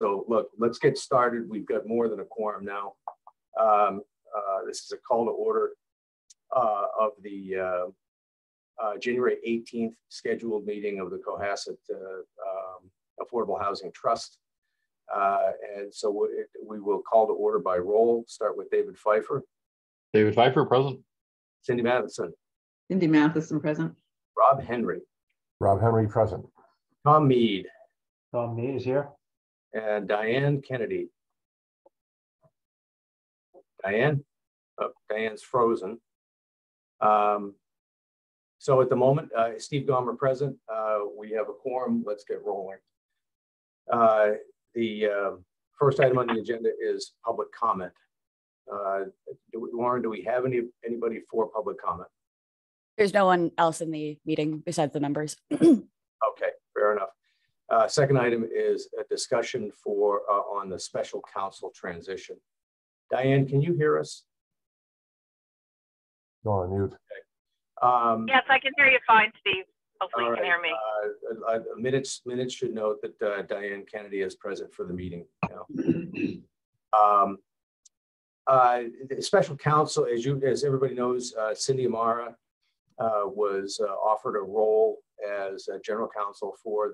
So look, let's get started. We've got more than a quorum now. This is a call to order of the January 18th scheduled meeting of the Cohasset Affordable Housing Trust. And so we will call to order by roll. Start with David Pfeiffer. David Pfeiffer, present. Cindy Matheson. Cindy Matheson, present. Rob Henry. Rob Henry, present. Tom Mead. Tom Mead is here. And Diane Kennedy. Diane? Oh, Diane's frozen. So at the moment, Steve Gomer present. We have a quorum. Let's get rolling. The first item on the agenda is public comment. Lauren, do we have anybody for public comment? There's no one else in the meeting besides the members. Okay, fair enough. Second item is a discussion for on the special counsel transition. Diane, can you hear us? Go on mute. Okay. Yes, I can hear you fine, Steve. Hopefully you can hear me. Minutes should note that Diane Kennedy is present for the meeting. The special counsel, as everybody knows, Cindy Amara was offered a role as a general counsel for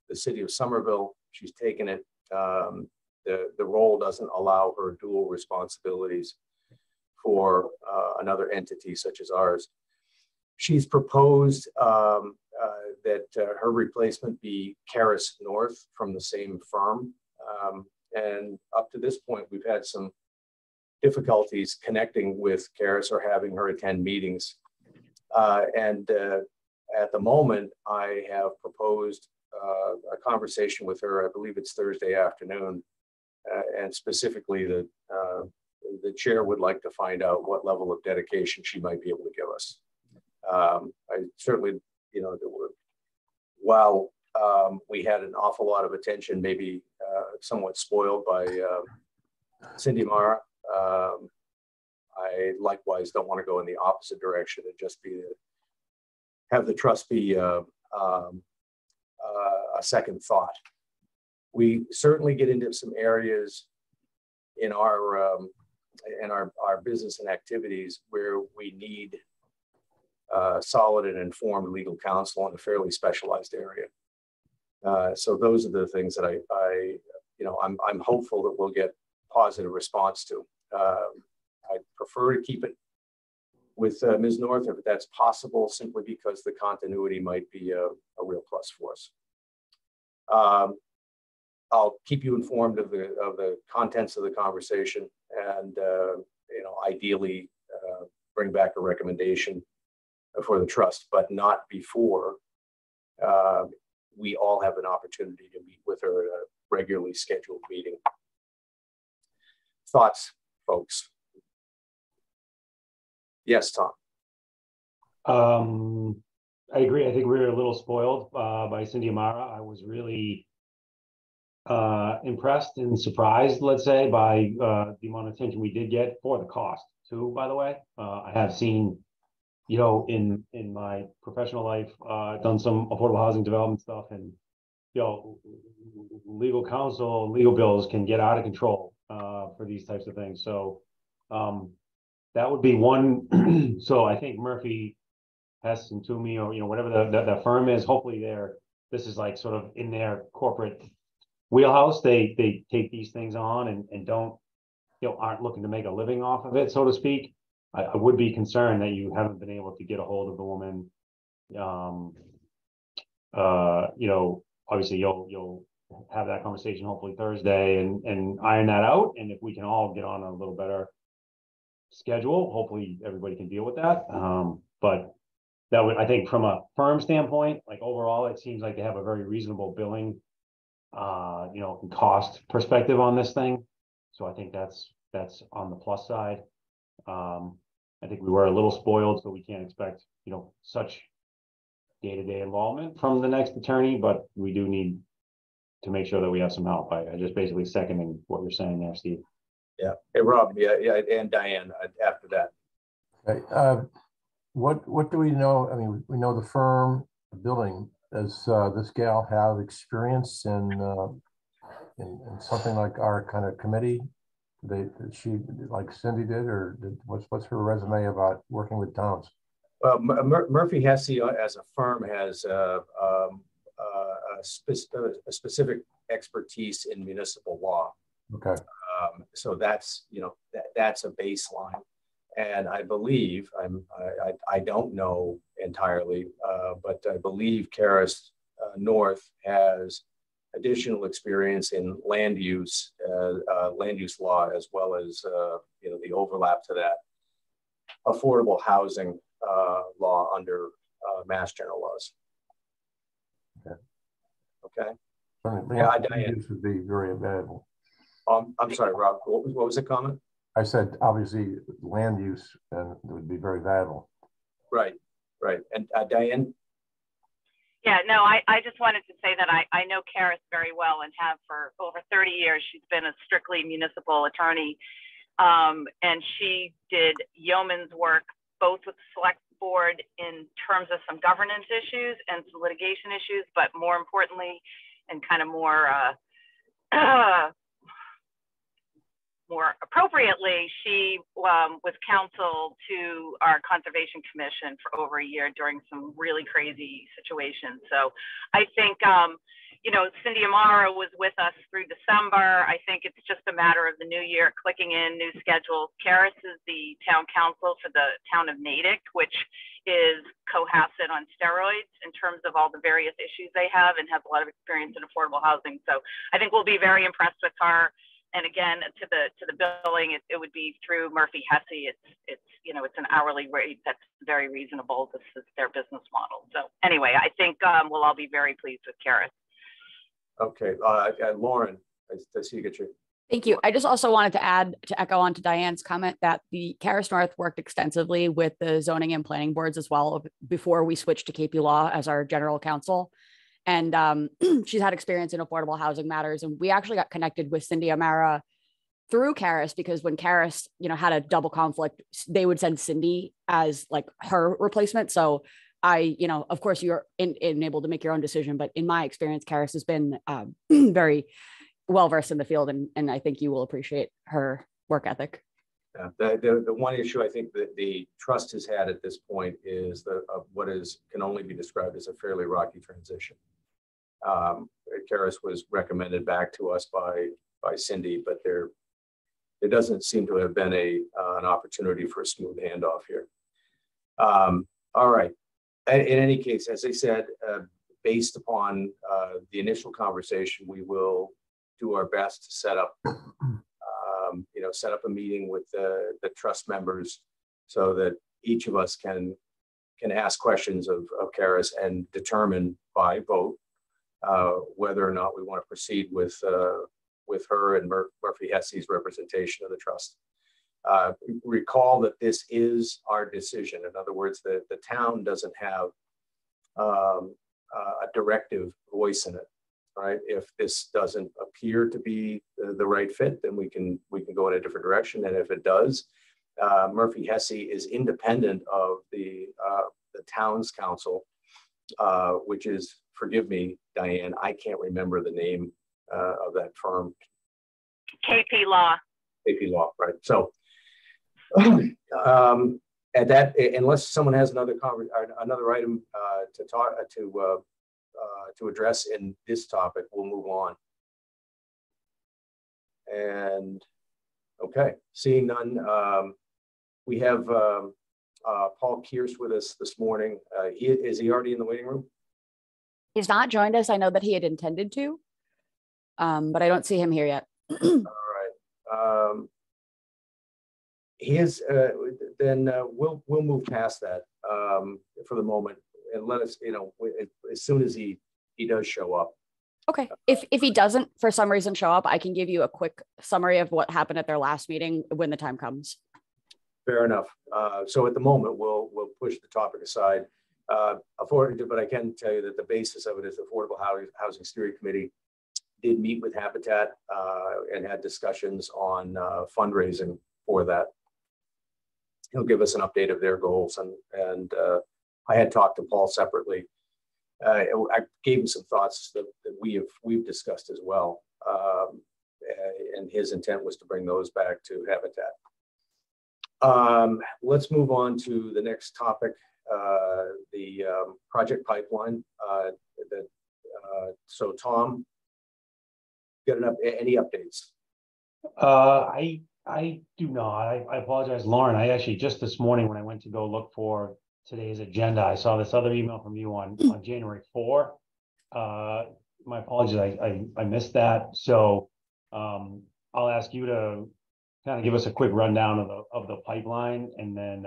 the city of Somerville. She's taken it. The role doesn't allow her dual responsibilities for another entity such as ours. She's proposed that her replacement be Karis North from the same firm. And up to this point, we've had some difficulties connecting with Karis or having her attend meetings. And at the moment, I have proposed a conversation with her. I believe it's Thursday afternoon. And specifically, the chair would like to find out what level of dedication she might be able to give us. I certainly, while we had an awful lot of attention, maybe somewhat spoiled by Cindy Mara, I likewise don't want to go in the opposite direction and just have the trust be a second thought. We certainly get into some areas in our business and activities where we need solid and informed legal counsel in a fairly specialized area. So those are the things that I'm hopeful that we'll get positive response to. I'd prefer to keep it with Ms. North if that's possible, simply because the continuity might be a real plus for us. I'll keep you informed of the contents of the conversation, and ideally bring back a recommendation for the trust, but not before we all have an opportunity to meet with her at a regularly scheduled meeting. Thoughts, folks? Yes, Tom. I agree. I think we were a little spoiled by Cindy Amara. I was really impressed and surprised, let's say, by the amount of attention we did get for the cost too, by the way. I have seen, in my professional life, done some affordable housing development stuff, and legal counsel, legal bills can get out of control for these types of things. So that would be one. So I think Murphy, Hess, and Toomey, or whatever the firm is, hopefully this is like sort of in their corporate wheelhouse. They take these things on and don't aren't looking to make a living off of it, so to speak. I would be concerned that you haven't been able to get a hold of the woman. Obviously you'll have that conversation hopefully Thursday and iron that out. And if we can all get on a little better schedule, hopefully everybody can deal with that. But that would, I think, from a firm standpoint, like overall, it seems like they have a very reasonable billing, and cost perspective on this thing. So I think that's on the plus side. I think we were a little spoiled, so we can't expect, such day-to-day involvement from the next attorney, but we do need to make sure that we have some help. I just basically seconding what you're saying there, Steve. Yeah. Hey, Rob. Yeah, and Diane after that. Okay. What do we know? I mean, we know the firm, the building. Does this gal have experience in something like our kind of committee? She, like Cindy did, or what's her resume about working with towns? Well, Murphy Hesse as a firm has a specific expertise in municipal law. Okay. So that's, you know, that's a baseline. And I believe, I don't know entirely, but I believe Karis North has additional experience in land use law, as well as, you know, the overlap to that affordable housing law under Mass General laws. Okay. Okay. Yeah, Diane, this would be very valuable. I'm sorry, Rob, what was the comment? I said, obviously, land use would be very valuable. Right, right. And Diane? Yeah, no, I just wanted to say that I know Karis very well and have for over 30 years. She's been a strictly municipal attorney. And she did yeoman's work, both with the select board in terms of some governance issues and some litigation issues, but more importantly, and kind of more more appropriately, she was counsel to our Conservation Commission for over a year during some really crazy situations. So I think, you know, Cindy Amara was with us through December. I think it's just a matter of the new year clicking in, new schedules. Karis is the town council for the town of Natick, which is Cohasset on steroids in terms of all the various issues they have, and has a lot of experience in affordable housing. So I think we'll be very impressed with her. And again, to the billing, it would be through Murphy Hesse. It's you know, it's an hourly rate that's very reasonable. This is their business model. So anyway, I think we'll all be very pleased with Karis. Okay, Lauren, I see you get your. Thank you. I just also wanted to add, to echo on to Diane's comment, that the Karis North worked extensively with the zoning and planning boards as well before we switched to KP Law as our general counsel. And she's had experience in affordable housing matters. And we actually got connected with Cindy Amara through Karis, because when Karis, you know, had a double conflict, they would send Cindy as like her replacement. So I, you know, of course you're able to make your own decision, but in my experience, Karis has been very well-versed in the field, and I think you will appreciate her work ethic. The one issue I think that the trust has had at this point is what can only be described as a fairly rocky transition. Karis was recommended back to us by Cindy, but there doesn't seem to have been an opportunity for a smooth handoff here. All right. In any case, as I said, based upon the initial conversation, we will do our best to set up, set up a meeting with the trust members so that each of us can ask questions of Karis and determine by vote whether or not we want to proceed with her and Murphy Hesse's representation of the trust. Recall that this is our decision. In other words, the town doesn't have a directive voice in it, right? If this doesn't appear to be the right fit, then we can go in a different direction. And if it does, Murphy Hesse is independent of the town's council, which is, forgive me, Diane, I can't remember the name of that firm. KP Law. KP Law, right? So at that, unless someone has another item to address in this topic, we'll move on. And okay, seeing none, we have Paul Kearse with us this morning. Is he already in the waiting room? He's not joined us. I know that he had intended to, but I don't see him here yet. All right. He is. Then we'll move past that for the moment, and let us, as soon as he does show up. Okay. If he doesn't for some reason show up, I can give you a quick summary of what happened at their last meeting when the time comes. Fair enough. So at the moment, we'll push the topic aside. But I can tell you that the basis of it is the Affordable Housing Steering Committee did meet with Habitat and had discussions on fundraising for that. He'll give us an update of their goals, and I had talked to Paul separately. I gave him some thoughts that we've discussed as well. and his intent was to bring those back to Habitat. Let's move on to the next topic, the project pipeline. So Tom, any updates? I do not. I apologize, Lauren. I actually just this morning when I went to go look for today's agenda, I saw this other email from you on January 4. My apologies, I missed that. So I'll ask you to kind of give us a quick rundown of the pipeline, and then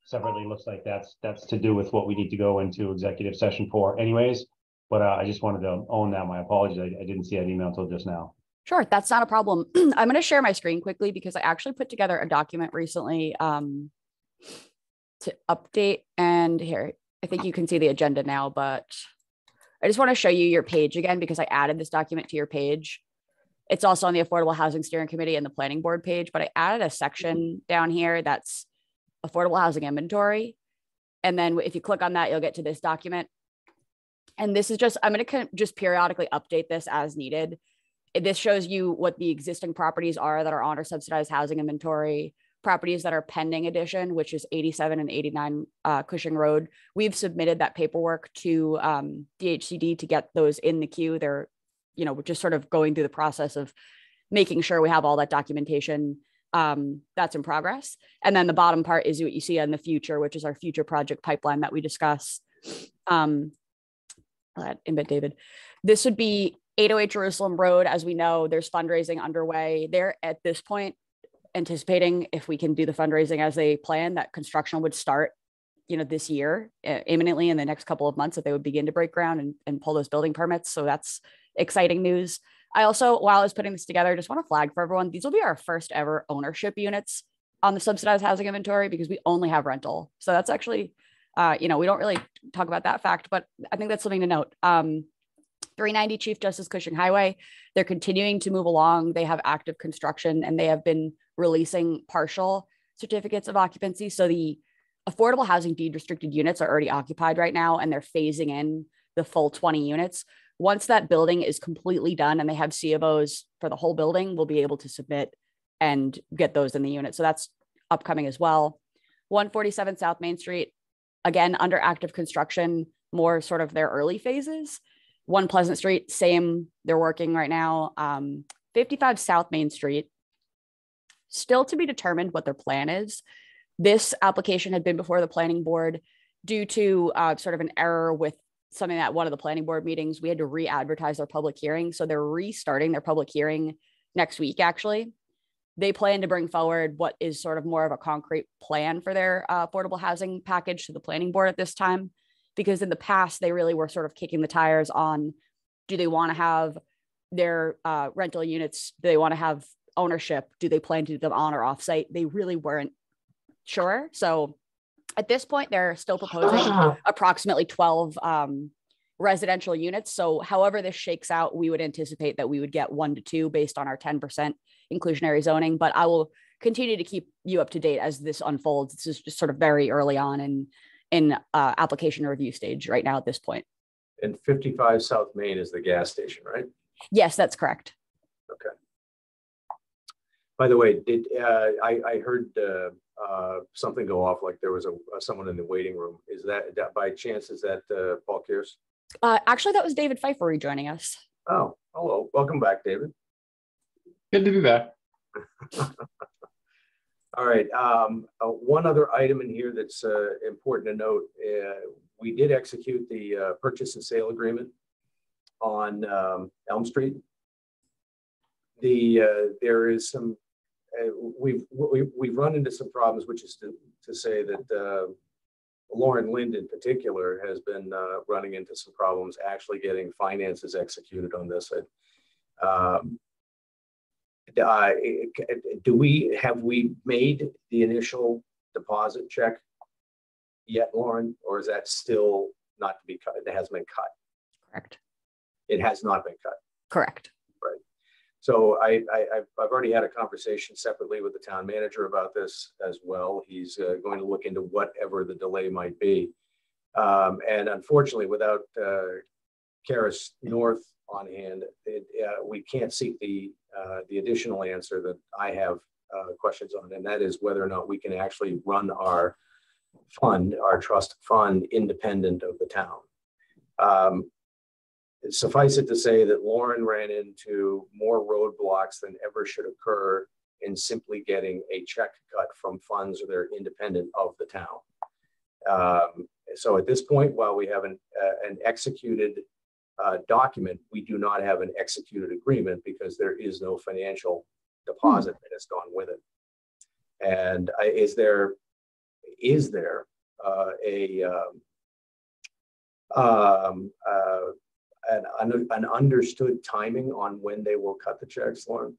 separately looks like that's to do with what we need to go into executive session for anyways. But I just wanted to own that. My apologies. I didn't see that email until just now. Sure, that's not a problem. I'm going to share my screen quickly because I actually put together a document recently to update. And here, I think you can see the agenda now, but I just want to show you your page again because I added this document to your page. It's also on the Affordable Housing Steering Committee and the Planning Board page, but I added a section down here that's affordable housing inventory. And then if you click on that, you'll get to this document. And this is just, I'm going to just periodically update this as needed. This shows you what the existing properties are that are on our subsidized housing inventory, properties that are pending addition, which is 87 and 89 Cushing Road. We've submitted that paperwork to DHCD to get those in the queue. They're, we're just sort of going through the process of making sure we have all that documentation that's in progress. And then the bottom part is what you see in the future, which is our future project pipeline that we discuss. Embed David. This would be 808 Jerusalem Road. As we know, there's fundraising underway. They're at this point anticipating, if we can do the fundraising as they plan, that construction would start, this year, imminently in the next couple of months, that they would begin to break ground and pull those building permits. So that's exciting news. I also, while I was putting this together, just want to flag for everyone, these will be our first ever ownership units on the subsidized housing inventory because we only have rental. So that's actually, we don't really talk about that fact, but I think that's something to note. 390 Chief Justice Cushing Highway, they're continuing to move along. They have active construction and they have been releasing partial certificates of occupancy. So the affordable housing deed restricted units are already occupied right now, and they're phasing in the full 20 units. Once that building is completely done and they have C of Os for the whole building, we'll be able to submit and get those in the unit. So that's upcoming as well. 147 South Main Street, again, under active construction, more sort of their early phases. 1 Pleasant Street, same, they're working right now. 55 South Main Street, still to be determined what their plan is. This application had been before the planning board due to sort of an error with something at one of the planning board meetings. We had to re-advertise their public hearing. So they're restarting their public hearing next week, actually. They plan to bring forward what is sort of more of a concrete plan for their affordable housing package to the planning board at this time. Because in the past, they really were sort of kicking the tires on, do they want to have their rental units? Do they want to have ownership? Do they plan to do them on or off site? They really weren't sure. So at this point, they're still proposing approximately 12 residential units. So however this shakes out, we would anticipate that we would get 1 to 2 based on our 10% inclusionary zoning. But I will continue to keep you up to date as this unfolds. This is just sort of very early on in application review stage right now at this point. And 55 South Main is the gas station, right? Yes, that's correct. Okay. By the way, I heard something go off like there was someone in the waiting room. Is that by chance, is that Paul Kears? Actually, that was David Pfeiffer rejoining us. Oh, hello. Welcome back, David. Good to be back. All right. One other item in here that's important to note. We did execute the purchase and sale agreement on Elm Street. There is some, we've run into some problems, which is to say that Lauren Lind in particular has been running into some problems actually getting finances executed on this. Have we made the initial deposit check yet, Lauren, or is that still not to be cut? It hasn't been cut. Correct. It has not been cut. Correct. Right. So I've already had a conversation separately with the town manager about this as well. He's going to look into whatever the delay might be. And unfortunately, without Karis North on hand, we can't seek the the additional answer that I have questions on, and that is whether or not we can actually run our fund, our trust fund, independent of the town. Suffice it to say that Lauren ran into more roadblocks than ever should occur in simply getting a check cut from funds that are independent of the town. So at this point, while we have an executed document, we do not have an executed agreement because there is no financial deposit that has gone with it. And is there an understood timing on when they will cut the checks, Lauren?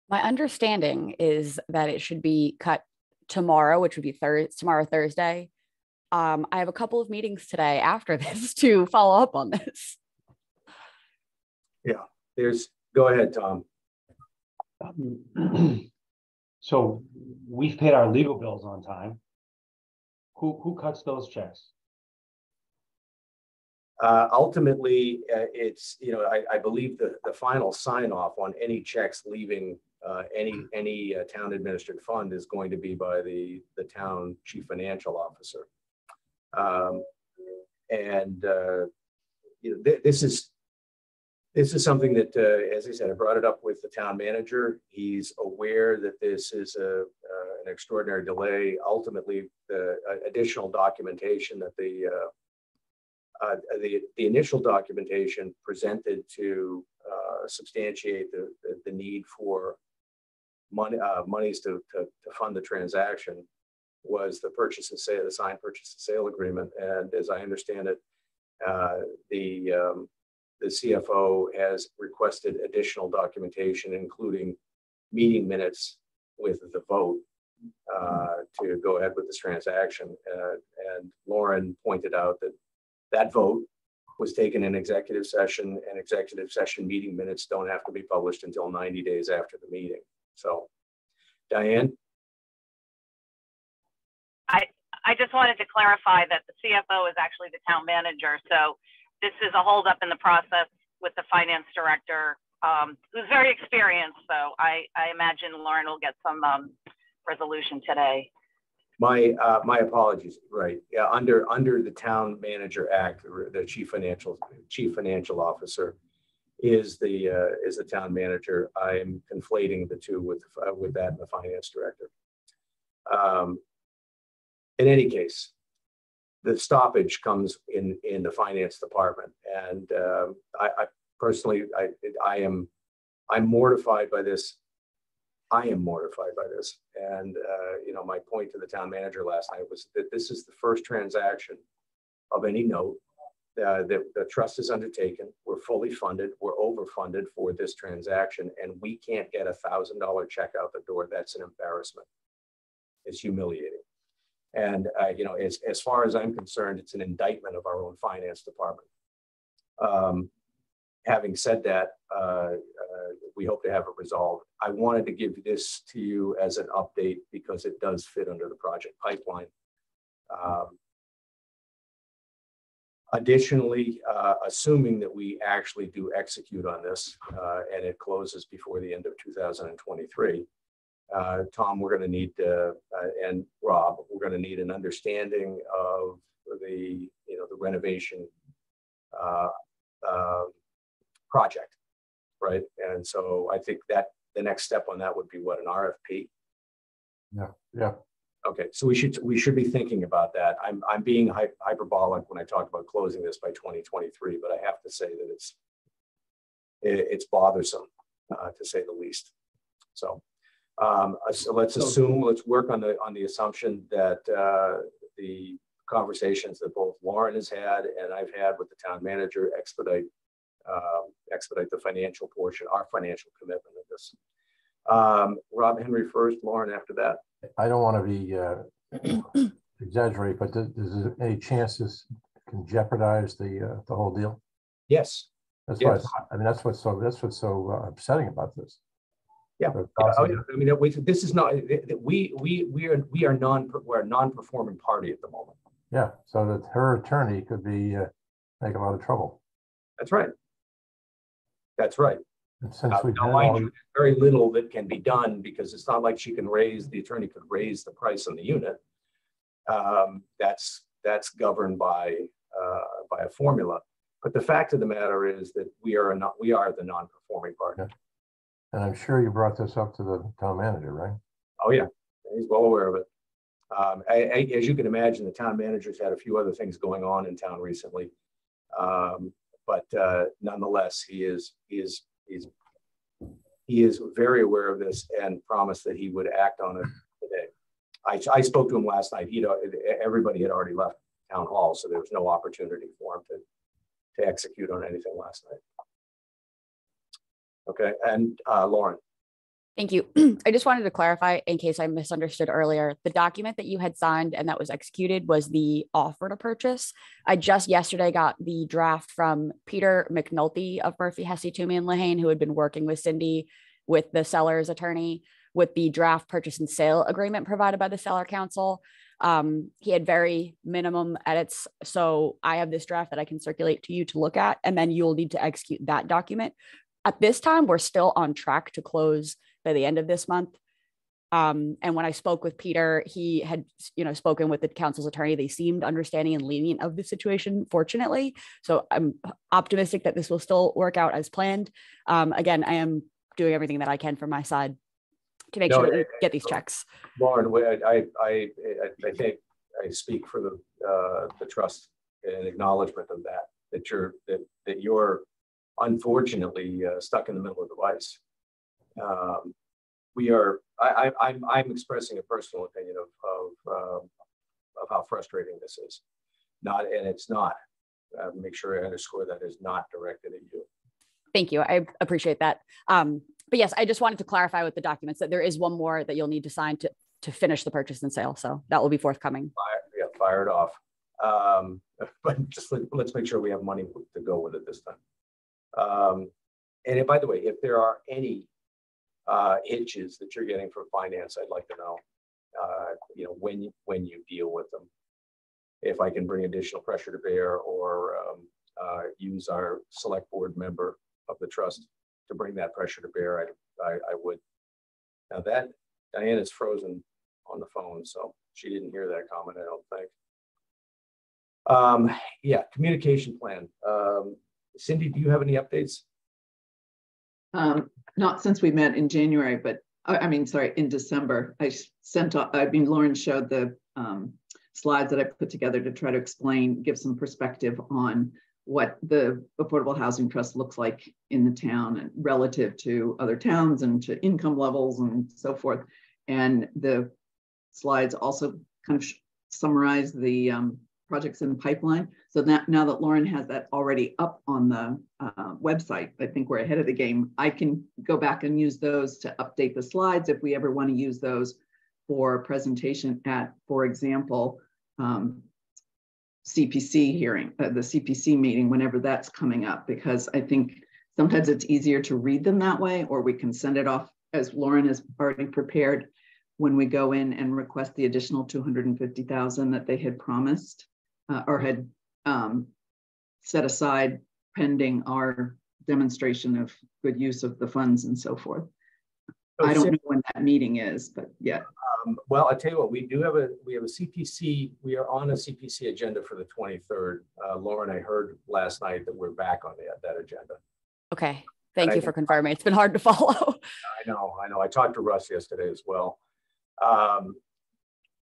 My understanding is that it should be cut tomorrow, which would be tomorrow, Thursday. I have a couple of meetings today after this to follow up on this. Yeah, go ahead, Tom. So we've paid our legal bills on time. Who cuts those checks? Ultimately, it's, I believe the final sign off on any checks leaving any town administered fund is going to be by the town chief financial officer. This is something that, as I said, I brought it up with the town manager. He's aware that this is an extraordinary delay. Ultimately, the additional documentation that the initial documentation presented to substantiate the need for monies to fund the transaction was the purchase and sale, the signed purchase and sale agreement. And as I understand it, the CFO has requested additional documentation, including meeting minutes with the vote to go ahead with this transaction. And Lauren pointed out that vote was taken in executive session, and executive session meeting minutes don't have to be published until 90 days after the meeting. So, Diane? I just wanted to clarify that the CFO is actually the town manager. So this is a holdup in the process with the finance director, who's very experienced. So I imagine Lauren will get some resolution today. My apologies. Right. Yeah. Under the Town Manager Act, the chief financial officer is the town manager. I am conflating the two with that and the finance director. In any case, the stoppage comes in the finance department, and I personally, I'm mortified by this. I am mortified by this, and my point to the town manager last night was that this is the first transaction of any note that the trust is undertaken. We're fully funded. We're overfunded for this transaction, and we can't get $1,000 check out the door. That's an embarrassment. It's humiliating. And, as far as I'm concerned, it's an indictment of our own finance department. Having said that, we hope to have it resolved. I wanted to give this to you as an update because it does fit under the project pipeline. Additionally, assuming that we actually do execute on this and it closes before the end of 2023, Tom, we're going to need, and Rob, we're going to need an understanding of the renovation project, right? And so I think that the next step on that would be what, an RFP? Yeah. Okay, so we should be thinking about that. I'm being hyperbolic when I talk about closing this by 2023, but I have to say that it's bothersome to say the least. So. So let's work on the assumption that the conversations that both Lauren has had and I've had with the town manager expedite the financial portion, our financial commitment of this. Rob Henry first, Lauren after that. I don't want to be exaggerate, but is there any chance this can jeopardize the whole deal? Yes. That's yes. That's what's so upsetting about this. Yeah, I mean, this is not. We're a non-performing party at the moment. Yeah, so that her attorney could be make a lot of trouble. That's right. That's right. And since we've Now, had mind all, you, very little that can be done because it's not like the attorney could raise the price on the unit. That's governed by a formula. But the fact of the matter is that we are the non-performing party. and I'm sure you brought this up to the town manager, right? Oh yeah, he's well aware of it. As you can imagine, the town manager's had a few other things going on in town recently, but nonetheless, he is very aware of this and promised that he would act on it today. I spoke to him last night. Everybody had already left town hall, so there was no opportunity for him to execute on anything last night. Okay, and Lauren. Thank you. I just wanted to clarify in case I misunderstood earlier, the document that you had signed and that was executed was the offer to purchase. I just yesterday got the draft from Peter McNulty of Murphy, Hesse, Toomey and Lehane, who had been working with Cindy with the seller's attorney with the draft purchase and sale agreement provided by the seller council. He had very minimum edits. So I have this draft that I can circulate to you to look at, and then you'll need to execute that document. At this time, we're still on track to close by the end of this month. And when I spoke with Peter, he had, spoken with the council's attorney. They seemed understanding and lenient of the situation, fortunately. So I'm optimistic that this will still work out as planned. Again, I am doing everything that I can from my side to make sure that we get these checks. Lauren, I think I speak for the trust and acknowledgement of that you're unfortunately stuck in the middle of the vice. I'm expressing a personal opinion of how frustrating this is. It's not. Make sure I underscore that is not directed at you. Thank you. I appreciate that. But yes, I just wanted to clarify with the documents that there is one more that you'll need to sign to finish the purchase and sale. So that will be forthcoming. Fire it off. But just let's make sure we have money to go with it this time. And by the way, if there are any hitches that you're getting from finance, I'd like to know, when you deal with them. If I can bring additional pressure to bear or use our select board member of the trust to bring that pressure to bear, I would. Now that Diane is frozen on the phone, so she didn't hear that comment, I don't think. Yeah, communication plan. Cindy, do you have any updates? Not since we met in January, but in December. Lauren showed the slides that I put together to try to give some perspective on what the Affordable Housing Trust looks like in the town and relative to other towns and to income levels and so forth. And the slides also kind of summarize the projects in the pipeline. So now that Lauren has that already up on the website, I think we're ahead of the game. I can go back and use those to update the slides if we ever want to use those for presentation at, for example, CPC hearing, the CPC meeting, whenever that's coming up, because I think sometimes it's easier to read them that way, or we can send it off as Lauren has already prepared when we go in and request the additional $250,000 that they had promised or had set aside pending our demonstration of good use of the funds and so forth. So I don't know when that meeting is, but yeah. Well, I tell you what, we have a CPC. We are on a CPC agenda for the 23rd. Lauren, I heard last night that we're back on that agenda. Okay, thank you for confirming. It's been hard to follow. I know. I talked to Russ yesterday as well. On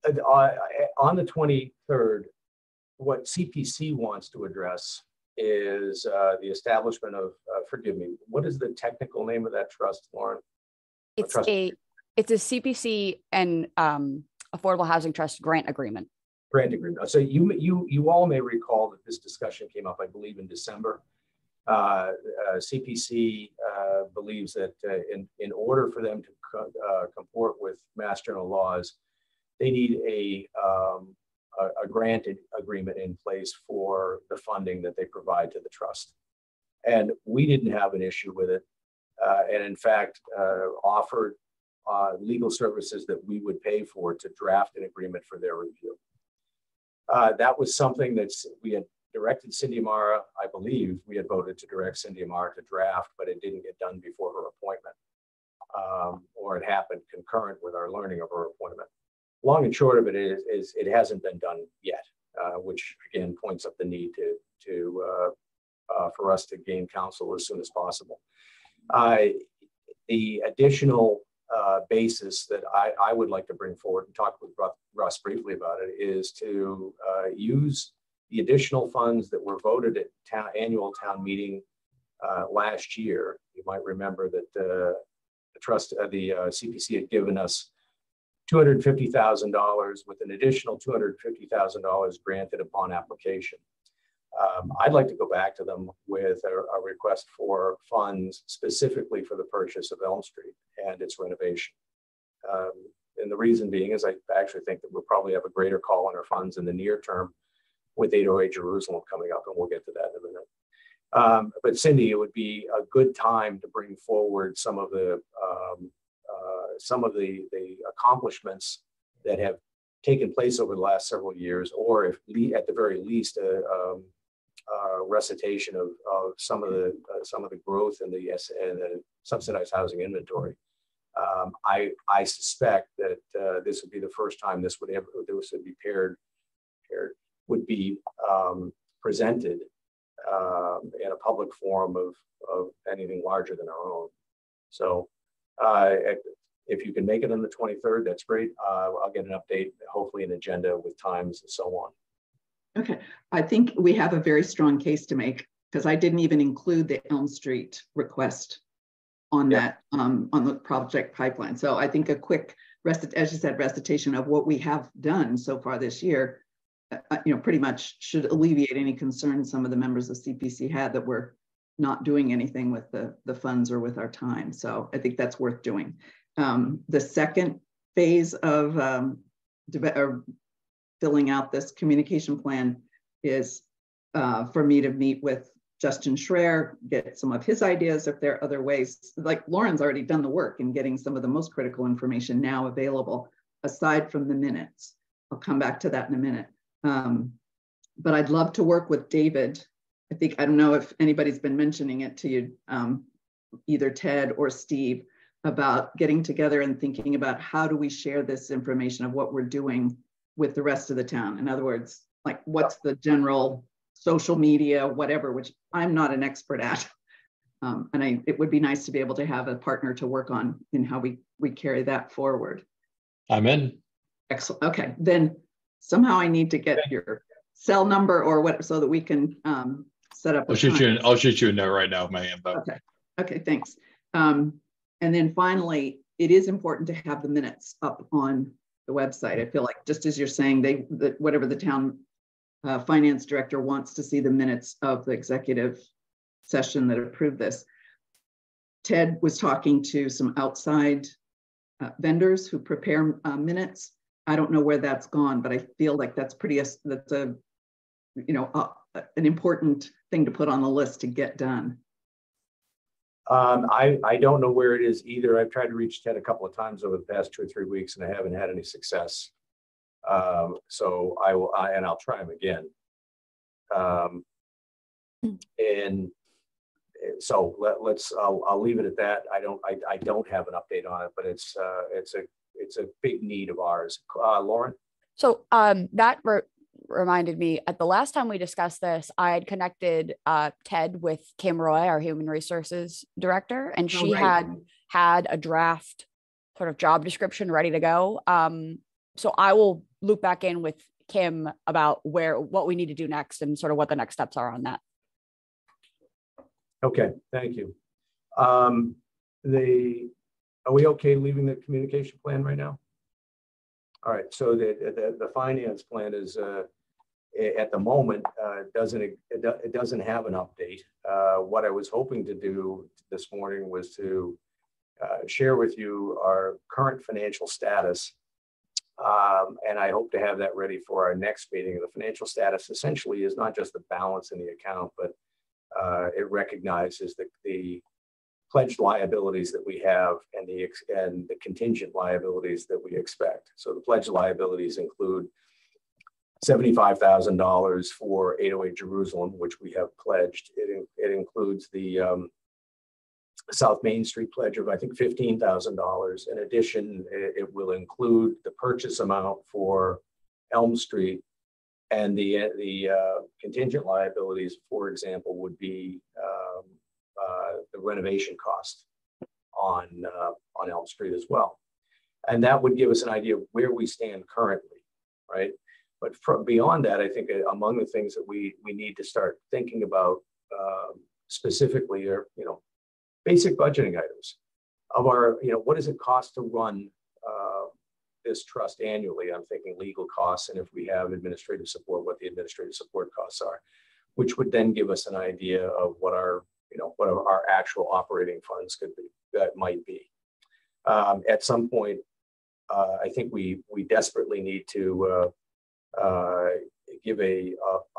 the 23rd, what CPC wants to address is the establishment of, forgive me, what is the technical name of that trust, Lauren? It's a CPC and Affordable Housing Trust grant agreement. Grant agreement. So you all may recall that this discussion came up, I believe, in December. CPC believes that in order for them to comport with Mass General laws, they need a granted agreement in place for the funding that they provide to the trust. And we didn't have an issue with it. And in fact, offered legal services that we would pay for to draft an agreement for their review. That was something that we had directed Cindy Amara, I believe we had voted to direct Cindy Amara to draft, but it didn't get done before her appointment. Or it happened concurrent with our learning of her appointment. Long and short of it is it hasn't been done yet, which again points up the need for us to gain counsel as soon as possible. The additional basis that I would like to bring forward and talk with Russ briefly about it is to use the additional funds that were voted at annual town meeting last year. You might remember that the CPC had given us $250,000 with an additional $250,000 granted upon application. I'd like to go back to them with a request for funds specifically for the purchase of Elm Street and its renovation. And the reason being is I actually think that we'll probably have a greater call on our funds in the near term with 808 Jerusalem coming up, and we'll get to that in a minute. But Cindy, it would be a good time to bring forward some of the accomplishments that have taken place over the last several years, or if at the very least a recitation of some of the growth in the subsidized housing inventory. I suspect that this would be the first time this would be presented in a public forum of anything larger than our own. So if you can make it on the 23rd, that's great. I'll get an update, hopefully an agenda with times and so on. Okay, I think we have a very strong case to make because I didn't even include the Elm Street request on that, on the project pipeline. So I think a quick, as you said, recitation of what we have done so far this year, pretty much should alleviate any concerns some of the members of CPC had that we're not doing anything with the funds or with our time. So I think that's worth doing. The second phase of filling out this communication plan is for me to meet with Justin Schreier, get some of his ideas if there are other ways. Like Lauren's already done the work in getting some of the most critical information now available, aside from the minutes. I'll come back to that in a minute. But I'd love to work with David. I don't know if anybody's been mentioning it to you, either Ted or Steve, about getting together and thinking about how do we share this information of what we're doing with the rest of the town. In other words, like what's the general social media, whatever, which I'm not an expert at. And it would be nice to be able to have a partner to work on in how we carry that forward. I'm in. Excellent. Okay, then somehow I need to get your cell number or what so that we can set up. I'll shoot you a note right now with my info. Okay, thanks. And then finally, it is important to have the minutes up on the website. I feel like just as you're saying, whatever the town finance director wants to see the minutes of the executive session that approved this. Ted was talking to some outside vendors who prepare minutes. I don't know where that's gone, but I feel like that's an important thing to put on the list to get done. I don't know where it is either. I've tried to reach Ted a couple of times over the past 2 or 3 weeks, and I haven't had any success. So I'll try him again. And so I'll leave it at that. I don't have an update on it, but it's a big need of ours. Lauren? So that reminded me, at the last time we discussed this, I had connected Ted with Kim Roy, our human resources director, and she had a draft sort of job description ready to go. So I will loop back in with Kim about what we need to do next and sort of what the next steps are on that. Okay, thank you. Are we okay leaving the communication plan right now? All right, so the finance plan is at the moment it doesn't have an update. What I was hoping to do this morning was to share with you our current financial status, and I hope to have that ready for our next meeting. The financial status essentially is not just the balance in the account, but it recognizes the pledged liabilities that we have and the contingent liabilities that we expect. So the pledged liabilities include $75,000 for 808 Jerusalem, which we have pledged. It includes the South Main Street pledge of, I think, $15,000. In addition, it will include the purchase amount for Elm Street, and the contingent liabilities, for example, would be the renovation cost on Elm Street as well. And that would give us an idea of where we stand currently, right? But from beyond that, I think among the things that we need to start thinking about specifically are, basic budgeting items of our, what does it cost to run this trust annually? I'm thinking legal costs, and if we have administrative support, what the administrative support costs are, which would then give us an idea of what our actual operating funds could be, that might be. At some point, I think we desperately need to give a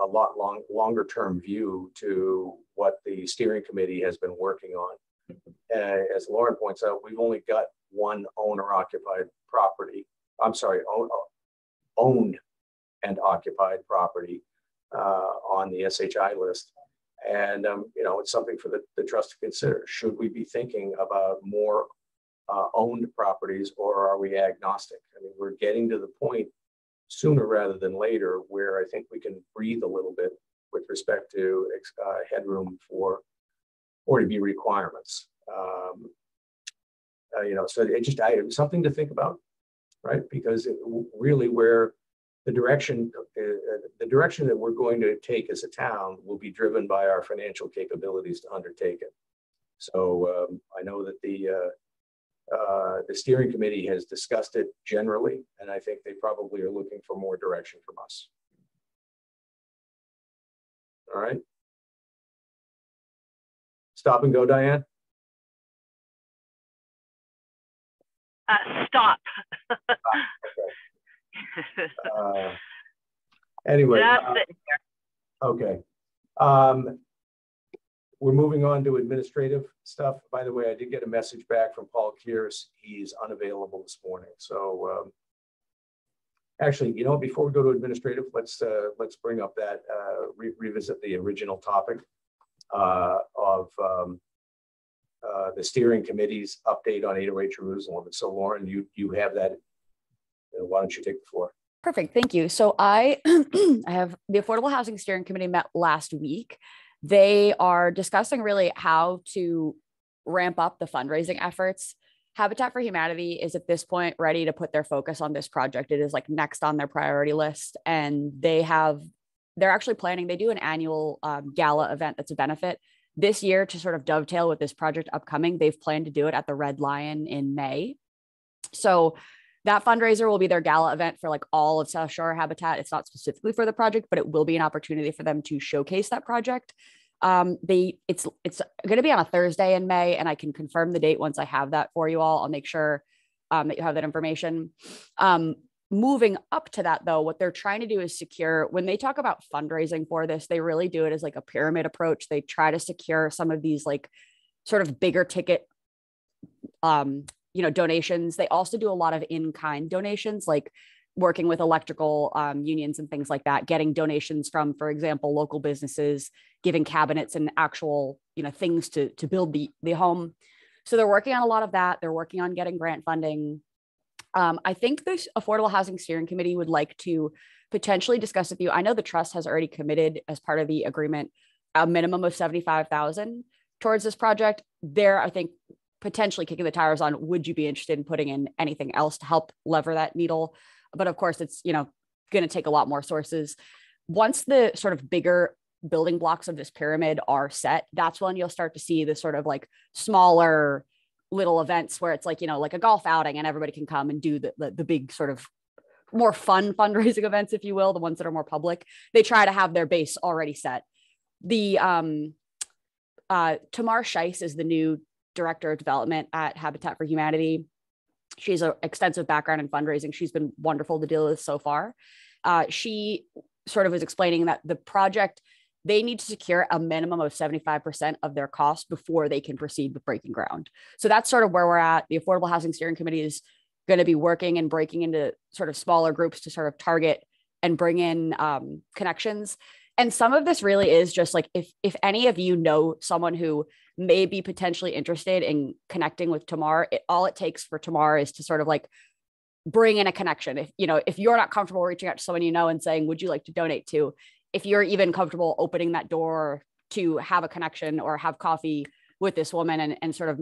lot longer term view to what the steering committee has been working on. As Lauren points out, we've only got one owner-occupied property. I'm sorry, owned and occupied property on the SHI list. And, it's something for the trust to consider. Should we be thinking about more owned properties, or are we agnostic? I mean, we're getting to the point sooner rather than later where I think we can breathe a little bit with respect to headroom for ORDB requirements. So it something to think about, right? Because really where the direction that we're going to take as a town will be driven by our financial capabilities to undertake it. So I know that the steering committee has discussed it generally, and I think they probably are looking for more direction from us. All right. Stop and go, Diane. Stop. Okay. Anyway. Okay. We're moving on to administrative stuff. By the way, I did get a message back from Paul Kears. He's unavailable this morning. So actually, before we go to administrative, let's bring up that, revisit the original topic of the steering committee's update on 808 Jerusalem. And so Lauren, you have that. Why don't you take the floor? Perfect, thank you. So I have the Affordable Housing Steering Committee met last week. They are discussing really how to ramp up the fundraising efforts. Habitat for Humanity is at this point ready to put their focus on this project. It is like next on their priority list. And they're actually planning, they do an annual gala event that's a benefit. This year, to sort of dovetail with this project upcoming, they've planned to do it at the Red Lion in May. So that fundraiser will be their gala event for like all of South Shore Habitat. It's not specifically for the project, but it will be an opportunity for them to showcase that project. It's going to be on a Thursday in May, and I can confirm the date once I have that for you all. I'll make sure that you have that information. Moving up to that, though, what they're trying to do is secure, when they talk about fundraising for this, they really do it as like a pyramid approach. They try to secure some of these like sort of bigger ticket donations. They also do a lot of in-kind donations, like working with electrical unions and things like that, getting donations from, for example, local businesses, giving cabinets and actual, things to build the home. So they're working on a lot of that. They're working on getting grant funding. I think the Affordable Housing Steering Committee would like to potentially discuss with you. I know the trust has already committed as part of the agreement a minimum of $75,000 towards this project. They're, I think, potentially kicking the tires on, would you be interested in putting in anything else to help lever that needle? But of course, it's, going to take a lot more sources. Once the sort of bigger building blocks of this pyramid are set, that's when you'll start to see the sort of like smaller little events where it's like, like a golf outing and everybody can come and do the big sort of more fun fundraising events, if you will, the ones that are more public. They try to have their base already set. The Tamar Scheisse is the new director of development at Habitat for Humanity. She's an extensive background in fundraising. She's been wonderful to deal with so far. She sort of was explaining that the project, they need to secure a minimum of 75% of their cost before they can proceed with breaking ground. So that's sort of where we're at. The Affordable Housing Steering Committee is going to be working and breaking into sort of smaller groups to sort of target and bring in connections. And some of this really is just like, if any of you know someone who may be potentially interested in connecting with Tamar, all it takes for Tamar is to sort of like bring in a connection. If, you know, if you're not comfortable reaching out to someone you know and saying, would you like to donate to, if you're even comfortable opening that door to have a connection or have coffee with this woman and sort of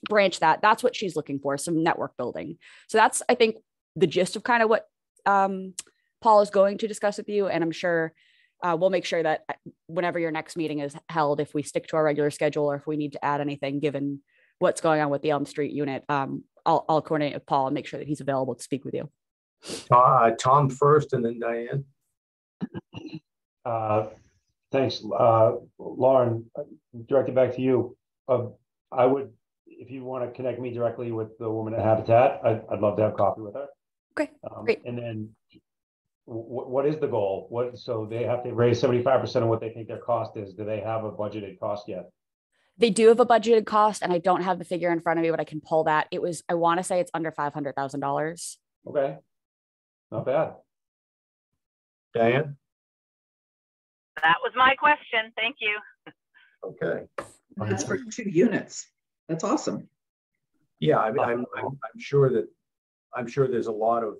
branch that, that's what she's looking for, some network building. So that's, I think, the gist of kind of what Paul is going to discuss with you. And I'm sure we'll make sure that whenever your next meeting is held, if we stick to our regular schedule or if we need to add anything, given what's going on with the Elm Street unit, I'll coordinate with Paul and make sure that he's available to speak with you. Tom first and then Diane. Thanks, Lauren, directed back to you. I would, if you want to connect me directly with the woman at Habitat, I'd love to have coffee with her. Okay, great. And then what is the goal? So they have to raise 75% of what they think their cost is. Do they have a budgeted cost yet? They do have a budgeted cost, and I don't have the figure in front of me, but I can pull that. It was, I want to say it's under $500,000. Okay, not bad. Diane? That was my question. Thank you. Okay. That's for 2 units. That's awesome. Yeah, I'm sure there's a lot of,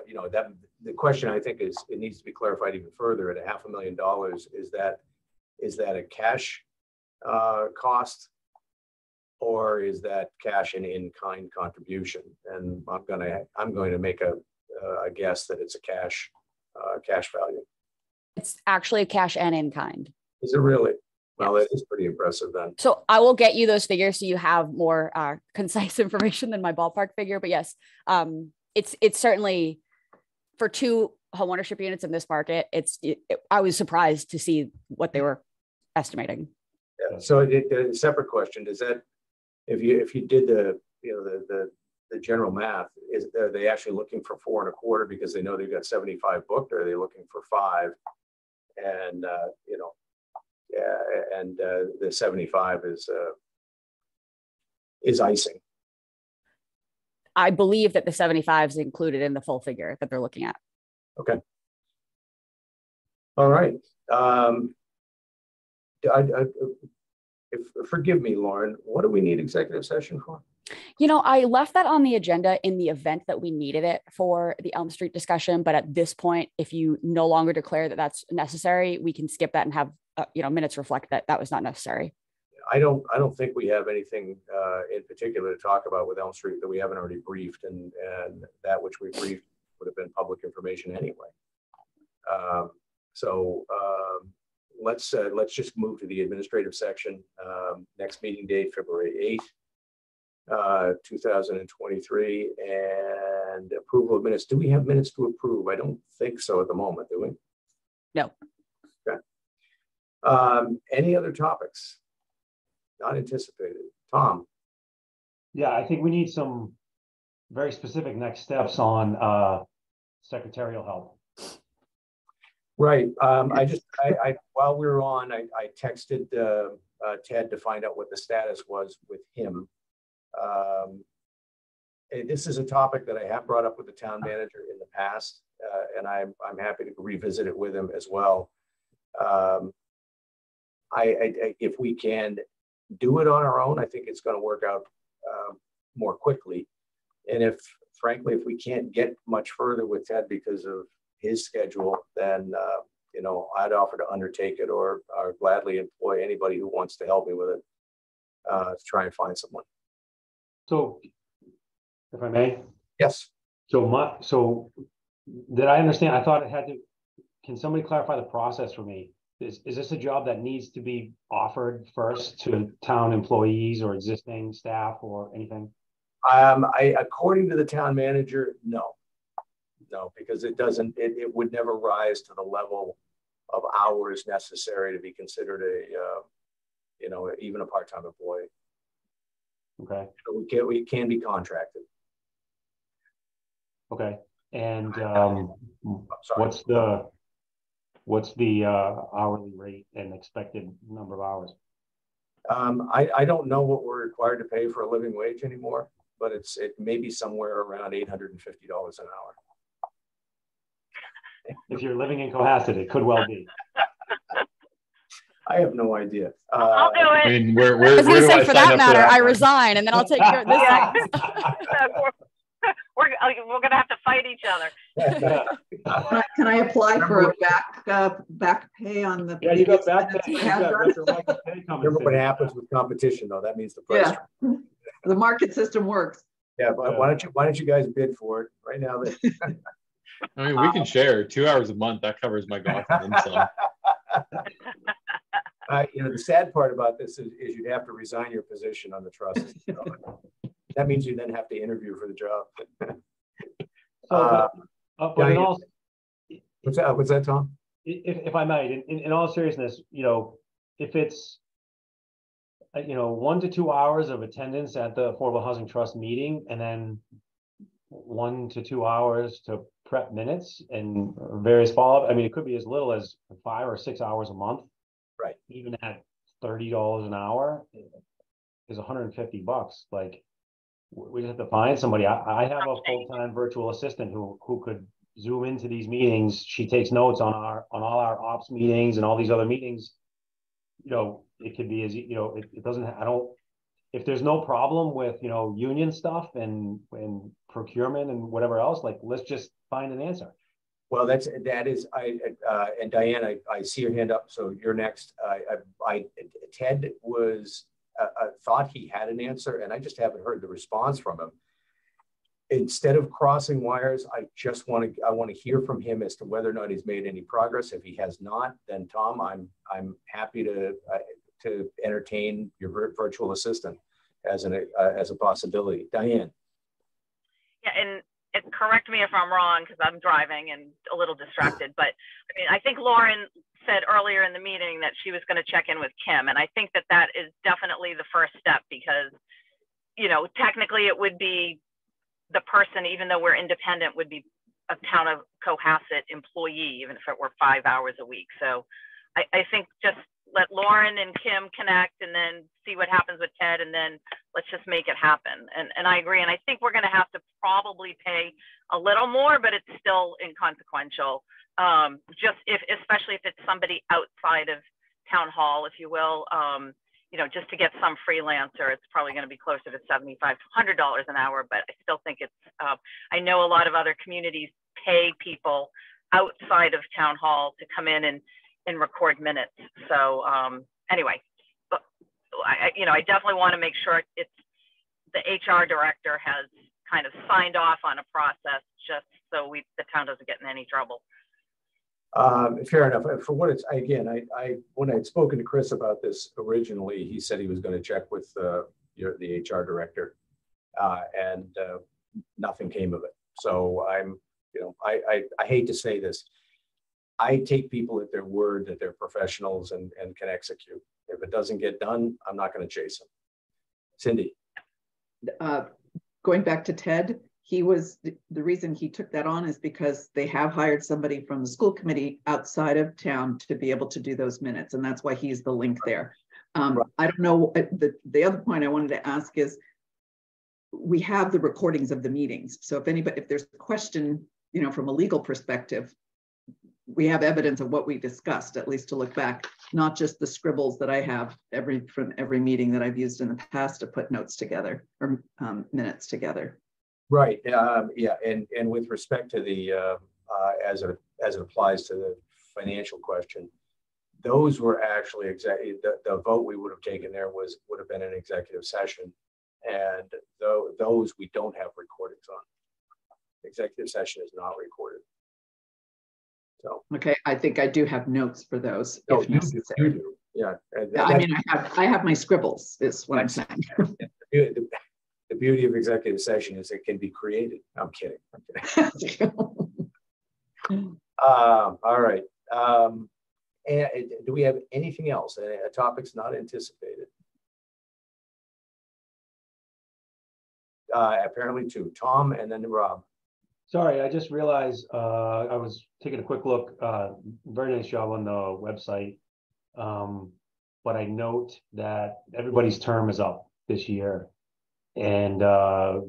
you know, that the question I think is, it needs to be clarified even further at $500,000. Is that a cash cost, or is that cash and in-kind contribution? And I'm going to make a guess that it's a cash value. It's actually cash and in kind. Is it really? Well, that is pretty impressive then. So I will get you those figures so you have more concise information than my ballpark figure. But yes, it's certainly for 2 homeownership units in this market. I was surprised to see what they were estimating. Yeah. So a separate question is that if you did the general math, are they actually looking for 4.25 because they know they've got 75 booked, or are they looking for 5? And you know, and the 75 is icing. I believe that the 75 is included in the full figure that they're looking at. Okay. All right. Forgive me, Lauren, what do we need executive session for? You know, I left that on the agenda in the event that we needed it for the Elm Street discussion. But at this point, if you no longer declare that that's necessary, we can skip that and have, you know, minutes reflect that that was not necessary. I don't think we have anything in particular to talk about with Elm Street that we haven't already briefed, and that which we briefed would have been public information anyway. Let's just move to the administrative section. Next meeting date, February 8th, 2023, and approval of minutes. Do we have minutes to approve? I don't think so at the moment, do we? No. Okay. Any other topics? Not anticipated. Tom? Yeah, I think we need some very specific next steps on secretarial help. Right. I while we were on, I texted Ted to find out what the status was with him. This is a topic that I have brought up with the town manager in the past, and I'm happy to revisit it with him as well. If we can do it on our own, I think it's going to work out more quickly. And frankly, if we can't get much further with Ted because of his schedule, then you know, I'd offer to undertake it, or gladly employ anybody who wants to help me with it to try and find someone. So, if I may, yes. So did I understand? I thought it had to. Can somebody clarify the process for me? Is this a job that needs to be offered first to town employees or existing staff or anything? According to the town manager, no, because it doesn't. It would never rise to the level of hours necessary to be considered you know, even a part-time employee. Okay. So we can be contracted. Okay. And what's the hourly rate and expected number of hours? I don't know what we're required to pay for a living wage anymore, but it may be somewhere around $850 an hour. If you're living in Cohasset, it could well be. I have no idea. I'll do I it. mean, was where going do to say, I for sign that up matter, I one? resign and then I'll take care of this. Yeah. end. We're gonna have to fight each other. Can I apply for a back pay on the? Yeah, you got back previous pay. You minutes I got have done? retroactive pay coming Remember what soon. happens with competition, though. That means the price. Yeah, the market system works. Yeah, but why don't you guys bid for it right now? I mean, we can share 2 hours a month. That covers my golf and then some. The sad part about this is you'd have to resign your position on the trust. That means you then have to interview for the job. But in all, What's that, Tom? if I might, in all seriousness, if it's 1 to 2 hours of attendance at the Affordable Housing Trust meeting, and then 1 to 2 hours to prep minutes and various follow-up. I mean, it could be as little as 5 or 6 hours a month. Right. Even at $30 an hour is $150. Like, we just have to find somebody. I have a full-time virtual assistant who could Zoom into these meetings. She takes notes on all our ops meetings and all these other meetings. It could be as it doesn't. If there's no problem with union stuff and procurement and whatever else, like, let's just find an answer. Well, that is and Diane, I see your hand up, so you're next. Ted was thought he had an answer, and I just haven't heard the response from him. Instead of crossing wires, I want to hear from him as to whether or not he's made any progress. If he has not, then Tom, I'm happy to entertain your virtual assistant as a possibility. Diane. Yeah, and correct me if I'm wrong, because I'm driving and a little distracted, but I mean, I think Lauren said earlier in the meeting that she was going to check in with Kim, and I think that is definitely the first step, because technically it would be the person, even though we're independent, would be a town of Cohasset employee, even if it were 5 hours a week. So I think just let Lauren and Kim connect, and then see what happens with Ted, and then let's just make it happen. And I agree. And I think we're going to have to probably pay a little more, but it's still inconsequential. Especially if it's somebody outside of town hall, if you will, just to get some freelancer, it's probably going to be closer to $75 to $100 an hour. But I still think it's, I know a lot of other communities pay people outside of town hall to come in and record minutes. So anyway, but I definitely want to make sure it's the HR director has kind of signed off on a process, just so the town doesn't get in any trouble. Fair enough. For what it's, again, when I'd spoken to Chris about this originally, he said he was going to check with the HR director, and nothing came of it. So I hate to say this. I take people at their word that they're professionals and can execute. If it doesn't get done, I'm not going to chase them. Cindy. Going back to Ted, he was, the reason he took that on is because they have hired somebody from the school committee outside of town to be able to do those minutes. And that's why he's the link there. I don't know, the other point I wanted to ask is, we have the recordings of the meetings. So if there's a question, from a legal perspective, we have evidence of what we discussed, at least to look back, not just the scribbles that I have from every meeting that I've used in the past to put notes together or minutes together. Right. Yeah. And with respect to the as it applies to the financial question, those were actually exactly the vote we would have taken there would have been an executive session, and those we don't have recordings on. Executive session is not recorded. So okay, I think I do have notes for those. No, if you necessary. do. Yeah. I mean, I have my scribbles, is what I'm saying. The beauty of executive session is it can be created. I'm kidding. All right. And do we have anything else? Topics not anticipated? Apparently two. Tom and then Rob. Sorry, I just realized I was taking a quick look. Very nice job on the website. But I note that everybody's term is up this year. And I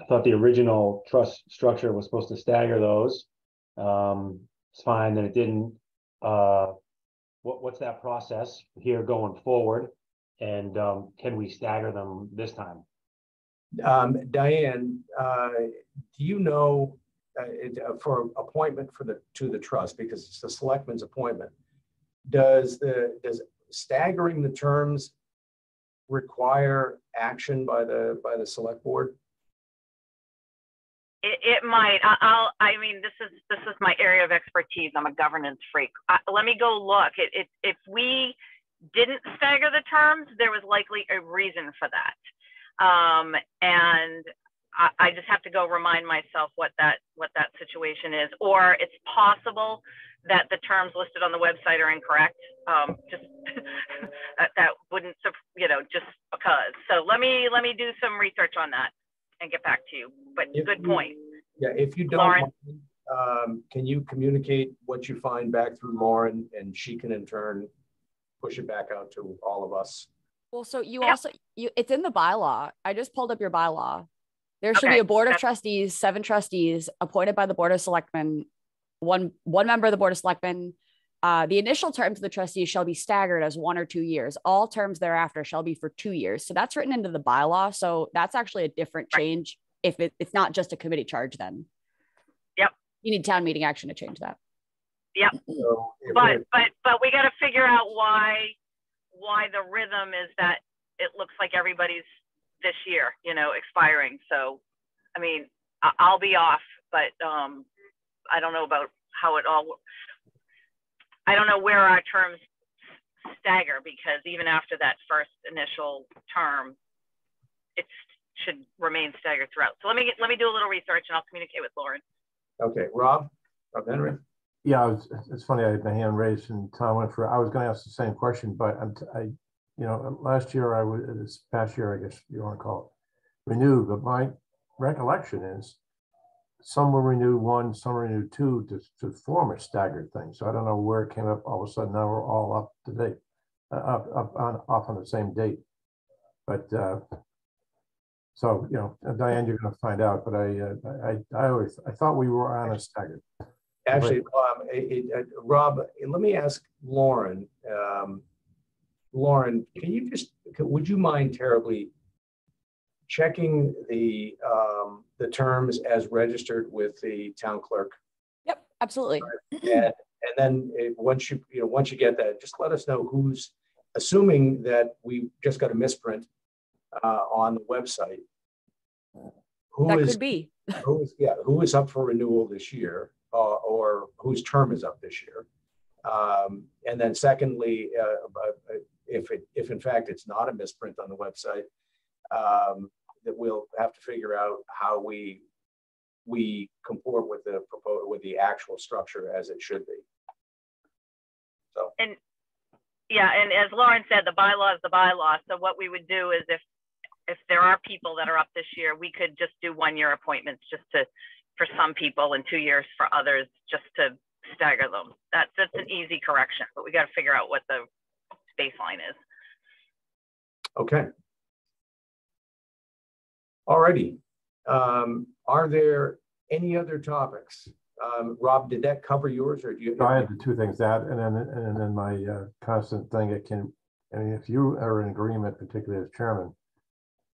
thought the original trust structure was supposed to stagger those. it's fine, then it didn't. What's that process here going forward? And can we stagger them this time? Diane, do you know for appointment to the trust, because it's the selectman's appointment, does staggering the terms require action by the select board? It might. I mean, this is my area of expertise. I'm a governance freak. Let me go look. If we didn't stagger the terms, there was likely a reason for that. And I just have to go remind myself what that situation is. Or it's possible that the terms listed on the website are incorrect. Just that wouldn't, just because. So let me do some research on that and get back to you. But good point. Yeah, if you don't mind, can you communicate what you find back through Lauren, and she can in turn push it back out to all of us? Well, so it's in the bylaw. I just pulled up your bylaw. There should be a board of trustees, 7 trustees appointed by the Board of Selectmen, one member of the Board of Selectmen. The initial terms of the trustees shall be staggered as 1 or 2 years. All terms thereafter shall be for 2 years. So that's written into the bylaw. So that's actually a different change. If it's not just a committee charge, then yep, you need town meeting action to change that. Yep. So but we got to figure out why the rhythm is that it looks like everybody's this year, expiring. So, I mean, I'll be off, but I don't know about how it all. I don't know where our terms stagger, because even after that first initial term, it should remain staggered throughout. So let me do a little research, and I'll communicate with Lauren. Okay, Rob Henry. Yeah, it's funny. I had my hand raised, and Tom went for. I was going to ask the same question, but last year this past year, I guess you want to call it, renewed. But my recollection is some were renewed 1, some were renewed 2 to form a staggered thing. So I don't know where it came up all of a sudden. Now we're all up to date, off on the same date. But so Diane, you're going to find out. But I thought we were on a staggered. Actually, Rob, let me ask Lauren. Lauren, would you mind terribly checking the terms as registered with the town clerk? Yep, absolutely. And then once you get that, just let us know who's, assuming that we just got a misprint on the website. Who is up for renewal this year, or whose term is up this year? And then secondly, if in fact it's not a misprint on the website, that we'll have to figure out how we comport with the actual structure as it should be. So. And as Lauren said, the bylaw is the bylaw. So what we would do is if there are people that are up this year, we could just do 1-year appointments for some people and 2 years for others, just to stagger them. That's an easy correction, but we got to figure out what the baseline is. Okay. Alrighty. Are there any other topics? Rob, did that cover yours, or do you? I had the 2 things, that and then my constant thing. If you are in agreement, particularly as chairman,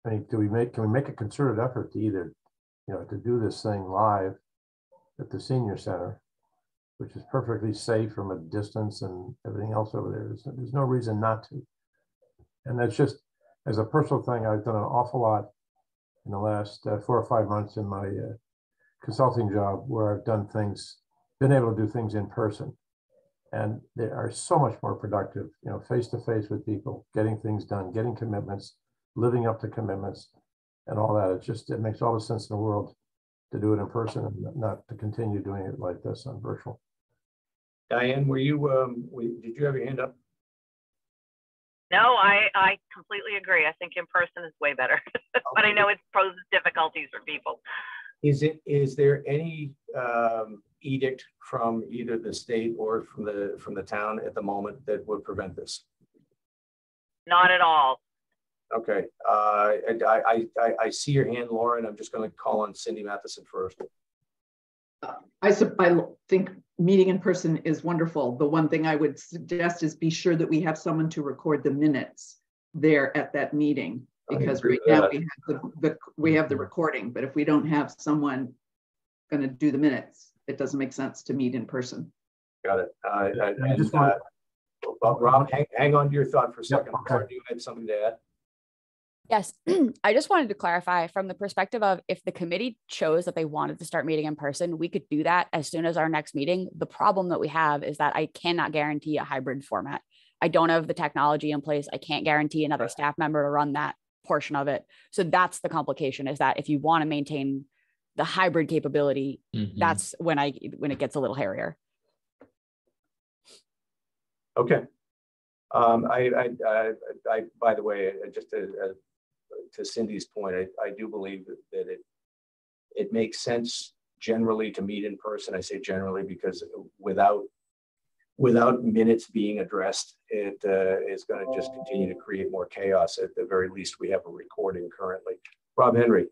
can we make a concerted effort to either, to do this thing live at the senior center, which is perfectly safe from a distance and everything else over there. There's no reason not to. And that's just, as a personal thing, I've done an awful lot in the last 4 or 5 months in my consulting job, where I've been able to do things in person. And they are so much more productive, face to face with people, getting things done, getting commitments, living up to commitments, and all that. It makes all the sense in the world to do it in person and not to continue doing it like this on virtual. Diane, did you have your hand up? No, I completely agree. I think in person is way better, but I know it poses difficulties for people. Is there any edict from either the state or from the town at the moment that would prevent this? Not at all. Okay. I see your hand, Lauren. I'm just going to call on Cindy Matheson first. I think meeting in person is wonderful. The one thing I would suggest is be sure that we have someone to record the minutes there at that meeting, because right now we have the recording, but if we don't have someone going to do the minutes, it doesn't make sense to meet in person. Got it. Rob, hang on to your thought for a second. Okay. You had something to add? Yes, I just wanted to clarify from the perspective of if the committee chose that they wanted to start meeting in person, we could do that as soon as our next meeting. The problem that we have is that I cannot guarantee a hybrid format. I don't have the technology in place. I can't guarantee another staff member to run that portion of it. So that's the complication, is that if you want to maintain the hybrid capability, that's when it gets a little hairier. Okay. I by the way, just to Cindy's point, I do believe that it makes sense generally to meet in person. I say generally because without minutes being addressed, it is going to just continue to create more chaos. At the very least, we have a recording currently. Rob Henry.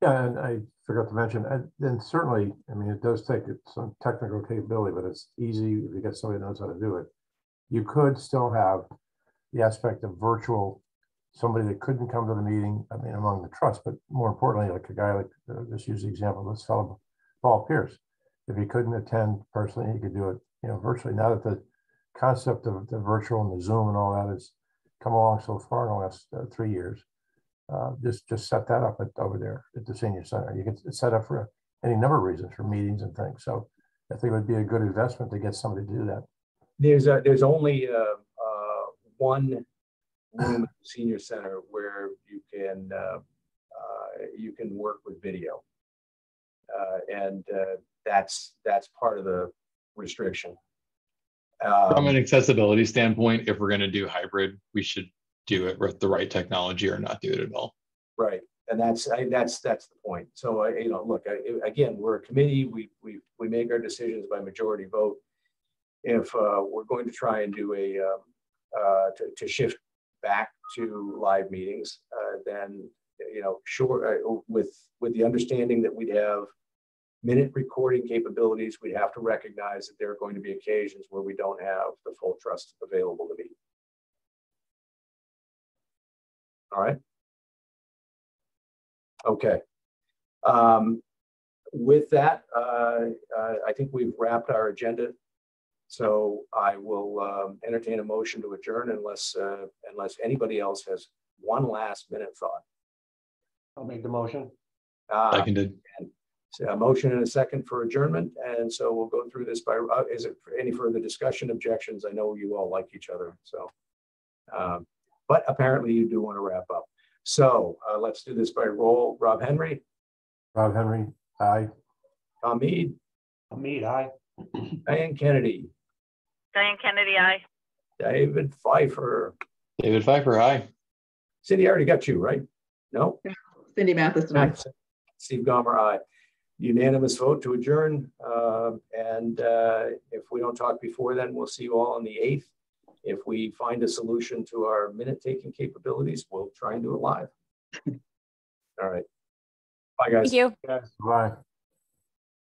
Yeah, and I forgot to mention, then certainly, I mean, it does take some technical capability, but it's easy if you get somebody who knows how to do it. You could still have the aspect of virtual, somebody that couldn't come to the meeting, I mean, among the trust, but more importantly, like a guy like, just use the example of this fellow, Paul Pierce. If he couldn't attend personally, he could do it, virtually. Now that the concept of the virtual and the Zoom and all that has come along so far in the last 3 years, just set that up over there at the senior center. You can set up for any number of reasons, for meetings and things. So I think it would be a good investment to get somebody to do that. There's only one room at the senior center where you can work with video, and that's part of the restriction. From an accessibility standpoint, if we're going to do hybrid, we should do it with the right technology or not do it at all. Right, and that's the point. So look, again, we're a committee. We make our decisions by majority vote. If we're going to try and do to shift back to live meetings, then sure, with the understanding that we'd have minute recording capabilities, we'd have to recognize that there are going to be occasions where we don't have the full trust available to meet. All right. Okay. With that, I think we've wrapped our agenda. So I will entertain a motion to adjourn unless anybody else has one last minute thought. I'll make the motion. Seconded. So a motion and a second for adjournment, and so we'll go through this by. Is it for any further discussion, objections? I know you all like each other, so. But apparently you do want to wrap up. So let's do this by roll. Rob Henry. Rob Henry, aye. Tom Mead. Tom Mead, aye. Diane Kennedy. Diane Kennedy, aye. David Pfeiffer. David Pfeiffer, aye. Cindy, I already got you, right? No? Cindy Matheson, aye. Steve Gomer, aye. Unanimous vote to adjourn. And if we don't talk before then, we'll see you all on the 8th. If we find a solution to our minute-taking capabilities, we'll try and do it live. All right. Bye, guys. Thank you. Bye.